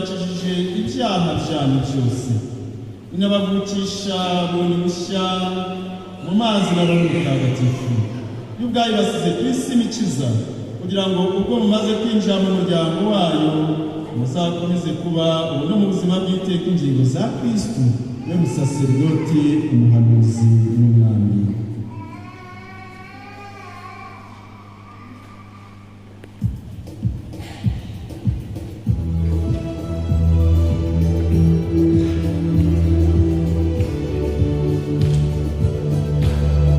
yabakijije ibyaha byanyu byose, inabavukisha bundi bushya mu mazi na Roho Mutagatifu, y'ubwayo basize ku isi imikiza, kugira ngo ubwo mumaze kwinjira mu muryango wayo muzakomeze kuba ubu no mu buzima bw'iteka ingingo za Kristo, we musaserdoti, umuhanuzi n'umwami.